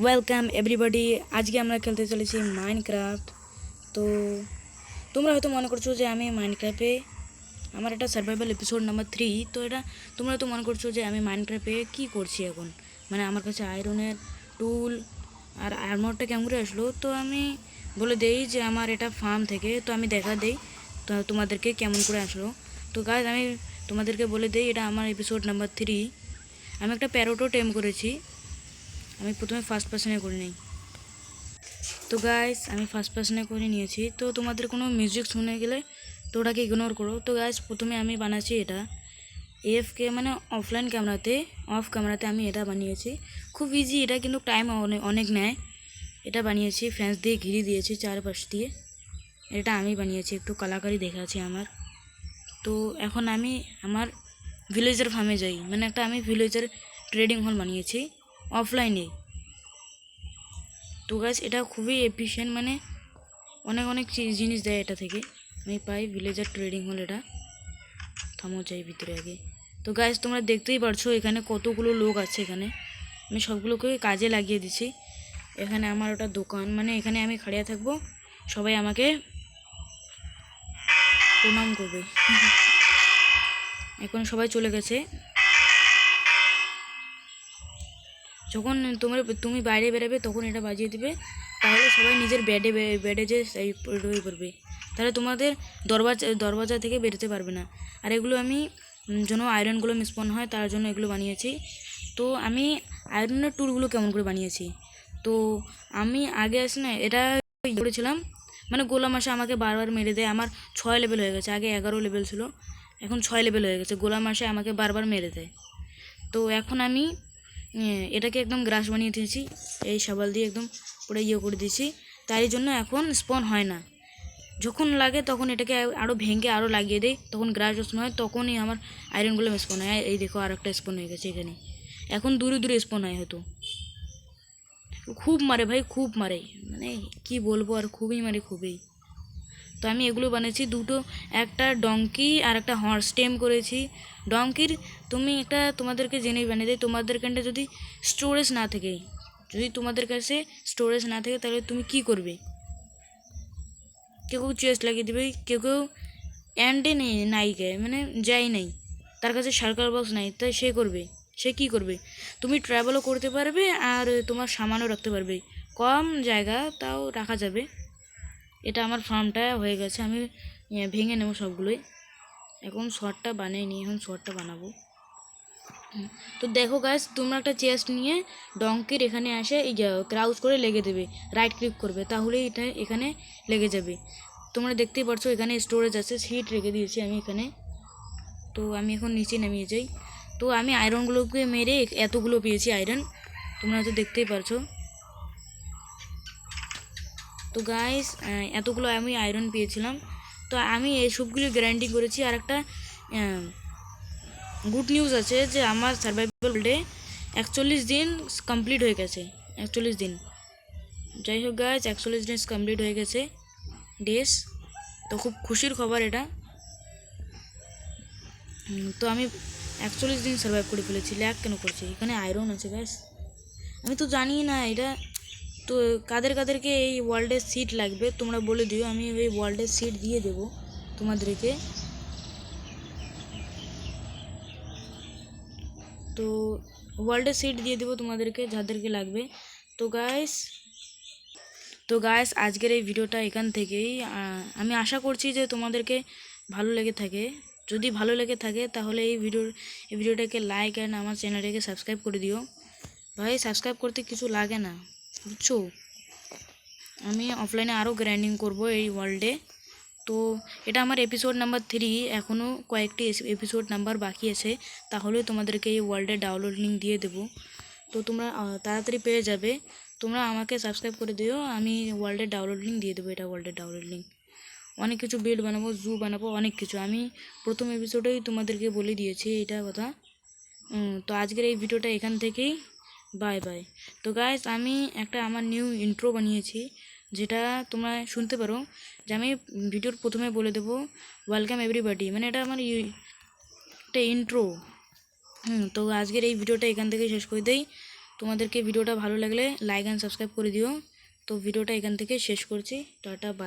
Welcome everybody. আজকে আমরা খেলতে চলেছি মাইনক্রাফট। তো তোমরা হয়তো মনে করছো যে আমি মাইনক্রাফটে আমার এটা সার্ভাইভাল এপিসোড নাম্বার 3। তো এটা তোমরা হয়তো মনে করছো যে আমি মাইনক্রাফটে কী করছি এখন, মানে আমার কাছে আয়রনের টুল আর আর্মরটা কেমন করে আসলো। তো আমি বলে দেই যে আমার এটা ফার্ম থেকে, তো আমি দেখা দেই তো তোমাদেরকে কেমন করে আসলো। তো গাইজ আমি তোমাদেরকে বলে দিই এটা আমার এপিসোড নাম্বার 3। আমি একটা প্যারোটো টেম করেছি। আমি প্রথমে ফার্স্ট পার্সনে করে নিই। তো গাইস আমি ফার্স্ট পার্সনে করে নিয়েছি। তো তোমাদের কোনো মিউজিক শুনে গেলে তো ওটাকে ইগনোর করো। তো গাইস প্রথমে আমি বানাচ্ছি এটা এএফকে, মানে অফলাইন ক্যামেরাতে, অফ ক্যামেরাতে আমি এটা বানিয়েছি। খুব ইজি এটা, কিন্তু টাইম অনেক নেয়। এটা বানিয়েছি ফ্যান্স দিয়ে ঘিরে দিয়েছি চারপাশ দিয়ে। এটা আমি বানিয়েছি, একটু কলাকারি দেখাচ্ছি আমার। তো এখন আমি আমার ভিলেজার ফার্মে যাই, মানে একটা আমি ভিলেজার ট্রেডিং হল বানিয়েছি অফলাইনে। তো গাছ এটা খুবই এফিশিয়েন্ট, মানে অনেক অনেক জিনিস দেয় এটা থেকে আমি পাই। ভিলেজার ট্রেডিং হল এটা। থামো যাই ভিতরে আগে। তো গাছ তোমরা দেখতেই পারছো এখানে কতগুলো লোক আছে। এখানে আমি সবগুলোকে কাজে লাগিয়ে দিছি। এখানে আমার ওটা দোকান, মানে এখানে আমি খাড়িয়া থাকবো, সবাই আমাকে প্রণাম করবে। এখন সবাই চলে গেছে। যখন তুমি বাইরে বেরোবে তখন এটা বাজিয়ে দিবে, তাহলে সবাই নিজের বেডে যে রয়ে পড়বে। তাহলে তোমাদের দরওয়াজা থেকে বেরোতে পারবে না। আর এগুলো আমি যেন আয়রনগুলো মিসপন হয় তার জন্য এগুলো বানিয়েছি। তো আমি আয়রনের টুলগুলো কেমন করে বানিয়েছি, তো আমি আগে আসি না এটা করেছিলাম, মানে গোলাম আসে আমাকে বারবার মেরে দেয়। আমার 6 লেভেল হয়ে গেছে, আগে 11 লেভেল ছিল, এখন 6 লেভেল হয়ে গেছে। গোলাম আসে আমাকে বারবার মেরে দেয়। তো এখন আমি এটাকে একদম গ্রাস বানিয়ে দিয়েছি, এই শাবল দিয়ে একদম পুরো করে দিয়েছি। তাই জন্য এখন স্পন হয় না। যখন লাগে তখন এটাকে আরও ভেঙে আরও লাগিয়ে দেয়, তখন গ্রাস স্পন হয়, তখনই আমার আয়রনগুলো স্পন হয়। এই দেখো আর একটা স্পন হয়ে গেছে এখানে। এখন দূরে দূরে স্পন হয় হয়তো। খুব মারে ভাই, খুব মারে, মানে কি বলবো, আর খুবই মারে, খুবই। তো আমি এগুলো বানিয়েছি দুটো, একটা ডঙ্কি আর একটা হর্স টেম করেছি। ডঙ্কির তুমি একটা তোমাদেরকে জেনেই বানিয়ে দেয়, তোমাদের কাছে যদি স্টোরেজ না থাকে, যদি তোমাদের কাছে স্টোরেজ না থাকে তাহলে তুমি কি করবে? কেউ কেউ চেস্ট লাগিয়ে দেবে, কেউ কেউ অ্যান্ডে নেই নাই গায়ে, মানে যাই নাই, তার কাছে সার্কাল বক্স নাই, তাই সে কি করবে? তুমি ট্রাভেলও করতে পারবে আর তোমার সামানও রাখতে পারবে, কম জায়গা তাও রাখা যাবে। এটা আমার ফার্মটা হয়ে গেছে, আমি ভেঙে নেব সবগুলোই। এখন শর্টটা বানিয়ে নিই, এখন শর্টটা বানাবো। তো দেখো গাইস, তোমরা একটা চেস্ট নিয়ে ডঙ্কির এখানে আসে এই ক্রাউচ করে লেগে দেবে, রাইট ক্লিক করবে, তাহলে এটা এখানে লেগে যাবে। তোমরা দেখতেই পারছো এখানে স্টোরেজ আছে, সিট রেখে দিয়েছি আমি এখানে। তো আমি এখন নিচে নামিয়ে যাই। তো আমি আয়রনগুলোকে মেরে এতগুলো পেয়েছি আয়রন, তোমরা হয়তো দেখতেই পারছো। তো গাইস এতগুলো আমি আয়রন পেয়েছিলাম। তো আমি এই সবগুলো গ্যারান্টি করেছি। আর একটা গুড নিউজ আছে যে আমার সার্ভাইভাল ডে 41 দিন কমপ্লিট হয়ে গেছে। 41 দিন, যাই হোক গাইস 41 দিন কমপ্লিট হয়ে গেছে ডেস। তো খুব খুশির খবর এটা। তো আমি 41 দিন সার্ভাইভ করে ফেলেছি। ল্যাগ কেন করছি? এখানে আয়রন আছে গাইস, আমি তো জানি না এটা। তো কাদেরকে এই ওয়ার্ল্ডের সিট লাগবে তোমরা বলে দিও, আমি ওই ওয়ার্ল্ডের সিট দিয়ে দেবো তোমাদেরকে। তো ওয়ার্ল্ডের সিট দিয়ে দেবো তোমাদেরকে যাদেরকে লাগবে। তো গাইস আজকের এই ভিডিওটা এখান থেকেই। আমি আশা করছি যে তোমাদেরকে ভালো লেগে থাকে। যদি ভালো লেগে থাকে তাহলে এই ভিডিওটাকে লাইক অ্যান্ড আমার চ্যানেলটাকে সাবস্ক্রাইব করে দিও। ভাই সাবস্ক্রাইব করতে কিছু লাগে না, বুঝছো? আমি অফলাইনে আরও গ্রাইন্ডিং করব এই ওয়ার্ল্ডে। তো এটা আমার এপিসোড নাম্বার 3, এখনও কয়েকটি এপিসোড নাম্বার বাকি আছে, তাহলে তোমাদেরকে এই ওয়ার্ল্ডের ডাউনলোড লিঙ্ক দিয়ে দেবো। তো তোমরা তাড়াতাড়ি পেয়ে যাবে। তোমরা আমাকে সাবস্ক্রাইব করে দিও, আমি ওয়ার্ল্ডের ডাউনলোড লিঙ্ক দিয়ে দেবো। এটা ওয়ার্ল্ডের ডাউনলোড লিঙ্ক, অনেক কিছু বিল্ড বানাবো, জু বানাবো, অনেক কিছু। আমি প্রথম এপিসোডেই তোমাদেরকে বলে দিয়েছি এটা কথা। তো আজকের এই ভিডিওটা এখান থেকেই, বাই বাই। তো গাইস আমি একটা আমার নিউ ইন্ট্রো বানিয়েছি, যেটা তোমরা শুনতে পারো। যে আমি ভিডিওর প্রথমে বলে দেবো ওয়েলকাম এভরিবডি, মানে এটা আমার একটা ইন্ট্রো। তো আজকের এই ভিডিওটা এখান থেকে শেষ করে দেই। তোমাদেরকে ভিডিওটা ভালো লাগলে লাইক অ্যান্ড সাবস্ক্রাইব করে দিও। তো ভিডিওটা এখান থেকে শেষ করছি। Tata bye.